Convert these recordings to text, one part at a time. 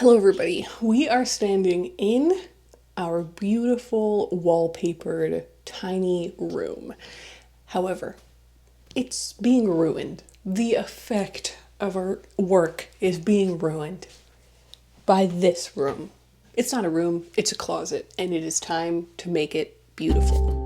Hello everybody, we are standing in our beautiful wallpapered tiny room. However, it's being ruined. The effect of our work is being ruined by this room. It's not a room, it's a closet, and it is time to make it beautiful.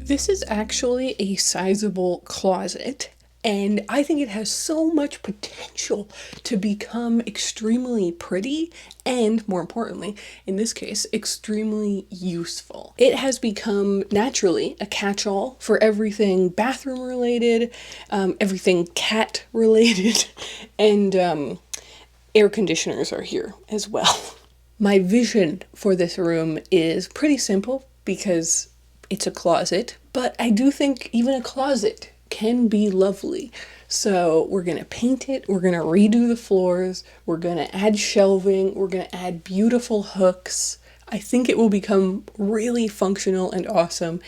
This is actually a sizable closet, and I think it has so much potential to become extremely pretty and, more importantly, in this case, extremely useful. It has become naturally a catch-all for everything bathroom related, everything cat related, and air conditioners are here as well. My vision for this room is pretty simple because it's a closet, but I do think even a closet can be lovely. So we're gonna paint it, we're gonna redo the floors, we're gonna add shelving, we're gonna add beautiful hooks. I think it will become really functional and awesome.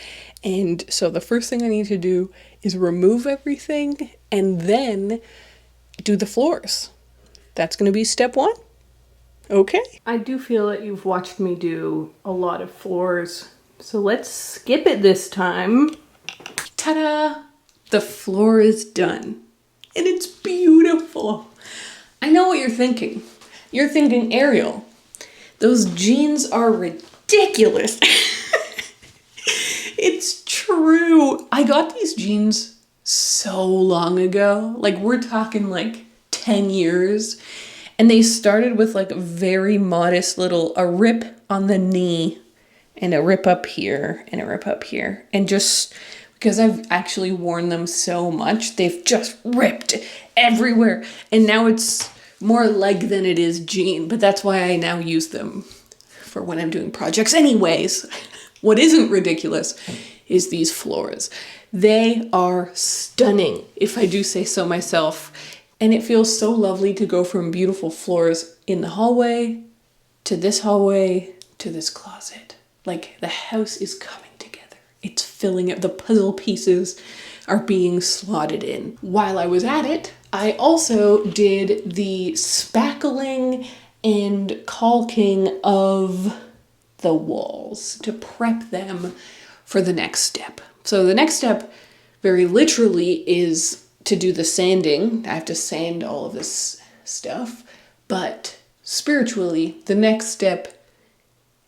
And so the first thing I need to do is remove everything and then do the floors. That's gonna be step one. Okay. I do feel that you've watched me do a lot of floors, so let's skip it this time. Ta-da! The floor is done. And it's beautiful. I know what you're thinking. You're thinking, Ariel, those jeans are ridiculous. It's true. I got these jeans so long ago. Like, we're talking like 10 years. And they started with like a very modest a rip on the knee and a rip up here and a rip up here. And just because I've actually worn them so much, they've just ripped everywhere. And now it's more leg than it is jean, but that's why I now use them for when I'm doing projects. Anyways, what isn't ridiculous is these floors. They are stunning, if I do say so myself. And it feels so lovely to go from beautiful floors in the hallway to this closet. Like, the house is coming together. It's filling up. The puzzle pieces are being slotted in. While I was at it, I also did the spackling and caulking of the walls to prep them for the next step. So the next step, very literally, is to do the sanding. I have to sand all of this stuff. But spiritually, the next step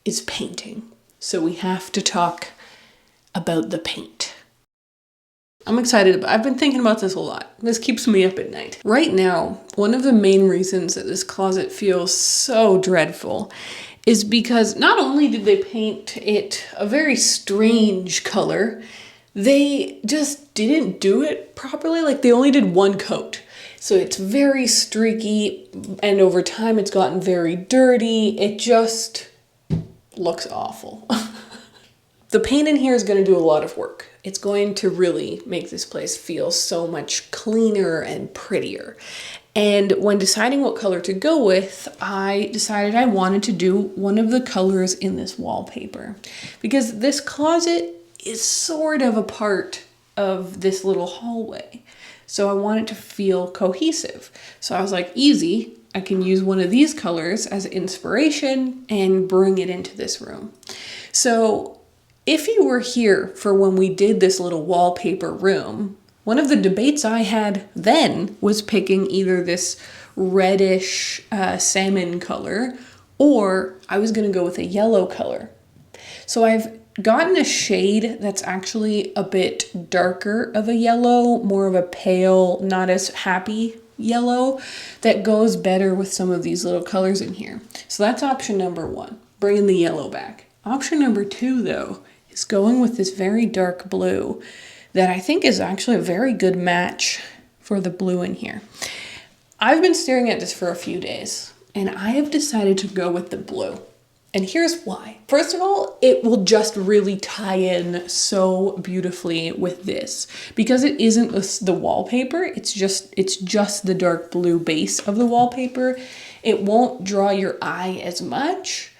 is painting. So we have to talk about the paint. I'm excited I've been thinking about this a lot. This keeps me up at night. Right now, one of the main reasons that this closet feels so dreadful is because not only did they paint it a very strange color, they just didn't do it properly. Like, they only did one coat. So it's very streaky, and over time it's gotten very dirty. It just looks awful. The paint in here is going to do a lot of work. It's going to really make this place feel so much cleaner and prettier. And when deciding what color to go with, I decided I wanted to do one of the colors in this wallpaper, because this closet is sort of a part of this little hallway. So I want it to feel cohesive. So I was like, easy, I can use one of these colors as inspiration and bring it into this room. So if you were here for when we did this little wallpaper room, one of the debates I had then was picking either this reddish salmon color, or I was gonna go with a yellow color. So I've gotten a shade that's actually a bit darker of a yellow, more of a pale, not as happy yellow, that goes better with some of these little colors in here. So that's option number one, bringing the yellow back. Option number two, though, is going with this very dark blue that I think is actually a very good match for the blue in here. I've been staring at this for a few days, and I have decided to go with the blue. And here's why. First of all, it will just really tie in so beautifully with this, because it isn't the wallpaper, it's just the dark blue base of the wallpaper. It won't draw your eye as much,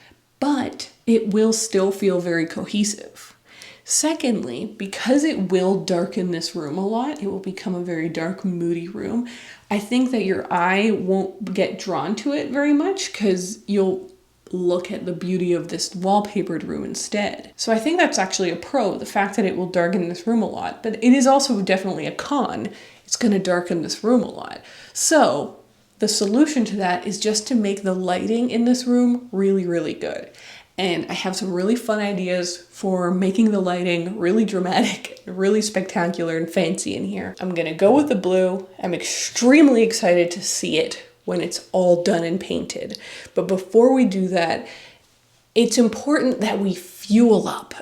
but it will still feel very cohesive. Secondly, because it will darken this room a lot, it will become a very dark, moody room. I think that your eye won't get drawn to it very much because you'll look at the beauty of this wallpapered room instead. So I think that's actually a pro, the fact that it will darken this room a lot, but it is also definitely a con. It's going to darken this room a lot. So the solution to that is just to make the lighting in this room really, really good. And I have some really fun ideas for making the lighting really dramatic, really spectacular and fancy in here. I'm gonna go with the blue. I'm extremely excited to see it when it's all done and painted. But before we do that, it's important that we fuel up.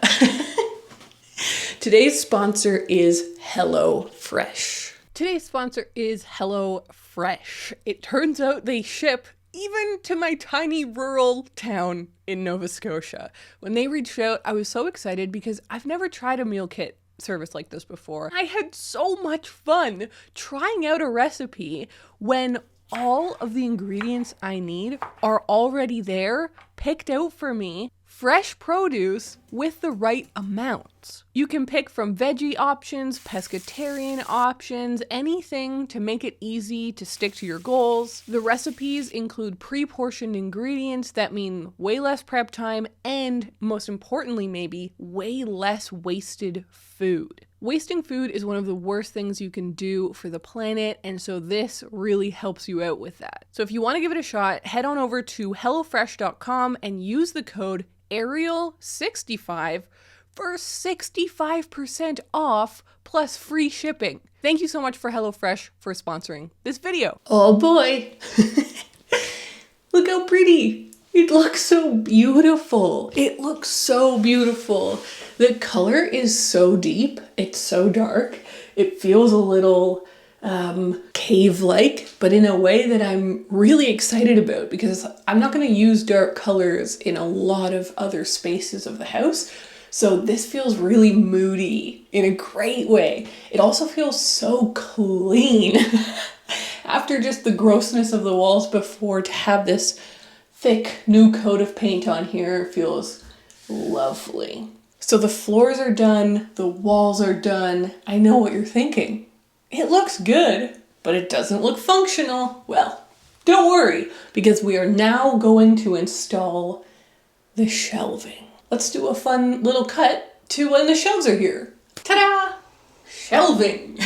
Today's sponsor is HelloFresh. Today's sponsor is HelloFresh. It turns out they ship even to my tiny rural town in Nova Scotia. When they reached out, I was so excited because I've never tried a meal kit service like this before. I had so much fun trying out a recipe when all of the ingredients I need are already there, picked out for me. Fresh produce with the right amounts. You can pick from veggie options, pescatarian options, anything to make it easy to stick to your goals. The recipes include pre-portioned ingredients that mean way less prep time and, most importantly maybe, way less wasted food. Wasting food is one of the worst things you can do for the planet, and so this really helps you out with that. So if you want to give it a shot, head on over to HelloFresh.com and use the code Ariel65 for 65% off plus free shipping. Thank you so much for HelloFresh for sponsoring this video. Oh boy. Look how pretty. It looks so beautiful. It looks so beautiful. The color is so deep. It's so dark. It feels a little cave-like, but in a way that I'm really excited about because I'm not going to use dark colors in a lot of other spaces of the house. So this feels really moody in a great way. It also feels so clean. After just the grossness of the walls before, to have this thick new coat of paint on here feels lovely. So the floors are done, the walls are done. I know what you're thinking. It looks good, but it doesn't look functional. Well, don't worry, because we are now going to install the shelving. Let's do a fun little cut to when the shelves are here. Ta-da! Shelving.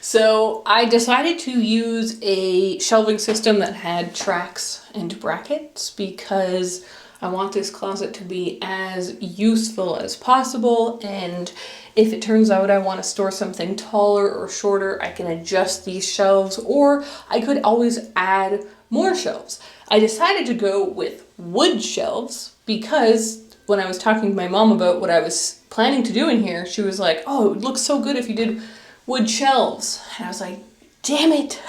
So I decided to use a shelving system that had tracks and brackets because I want this closet to be as useful as possible, and if it turns out I want to store something taller or shorter, I can adjust these shelves, or I could always add more shelves. I decided to go with wood shelves because when I was talking to my mom about what I was planning to do in here, she was like, oh, it would look so good if you did wood shelves. And I was like, damn it.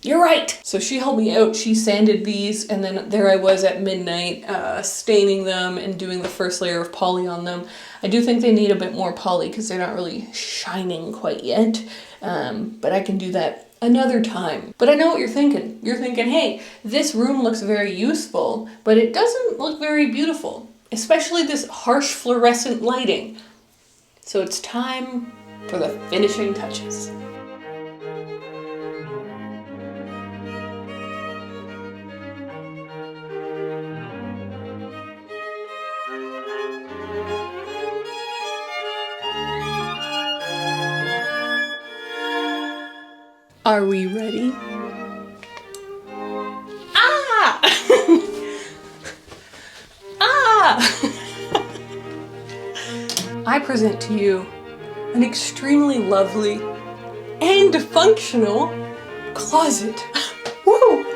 You're right. So she helped me out. She sanded these, and then there I was at midnight staining them and doing the first layer of poly on them. I do think they need a bit more poly because they're not really shining quite yet, but I can do that another time. But I know what you're thinking. You're thinking, hey, this room looks very useful, but it doesn't look very beautiful, especially this harsh fluorescent lighting. So it's time for the finishing touches. Are we ready? Ah! Ah! I present to you an extremely lovely and functional closet. Woo!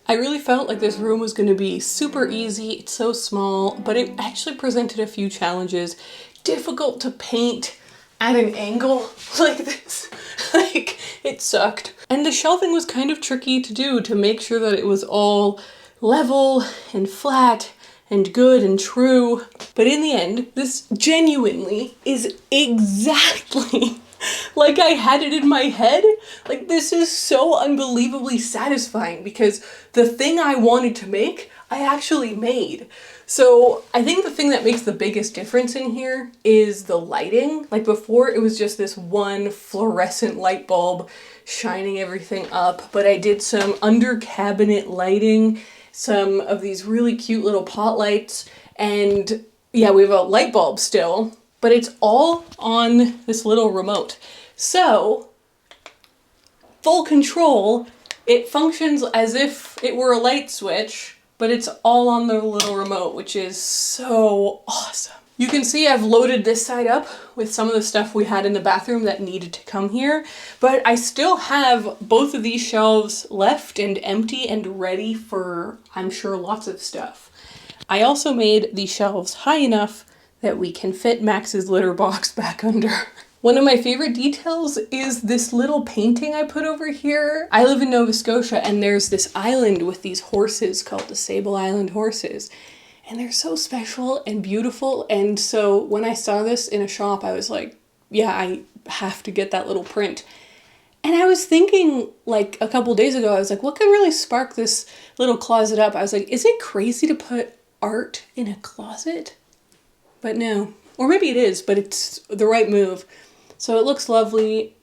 I really felt like this room was going to be super easy. It's so small, but it actually presented a few challenges. Difficult to paint, at an angle like this. Like, it sucked. And the shelving was kind of tricky to do, to make sure that it was all level and flat and good and true. But in the end, this genuinely is exactly like I had it in my head. Like, this is so unbelievably satisfying because the thing I wanted to make, I actually made. So I think the thing that makes the biggest difference in here is the lighting. Like, before it was just this one fluorescent light bulb shining everything up, but I did some under cabinet lighting, some of these really cute little pot lights, and yeah, we have a light bulb still, but it's all on this little remote. So, full control, it functions as if it were a light switch, but it's all on the little remote, which is so awesome. You can see I've loaded this side up with some of the stuff we had in the bathroom that needed to come here, but I still have both of these shelves left and empty and ready for, I'm sure, lots of stuff. I also made these shelves high enough that we can fit Max's litter box back under. One of my favorite details is this little painting I put over here. I live in Nova Scotia and there's this island with these horses called the Sable Island horses. And they're so special and beautiful. And so when I saw this in a shop, I was like, yeah, I have to get that little print. And I was thinking, like, a couple days ago, I was like, what could really spark this little closet up? I was like, is it crazy to put art in a closet? But no. Or maybe it is, but it's the right move. So it looks lovely.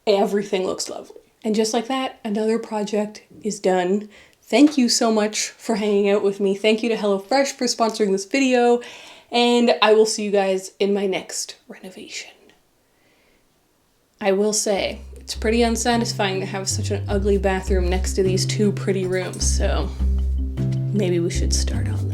Everything looks lovely. And just like that, another project is done. Thank you so much for hanging out with me. Thank you to HelloFresh for sponsoring this video. And I will see you guys in my next renovation. I will say, it's pretty unsatisfying to have such an ugly bathroom next to these two pretty rooms. So maybe we should start on that.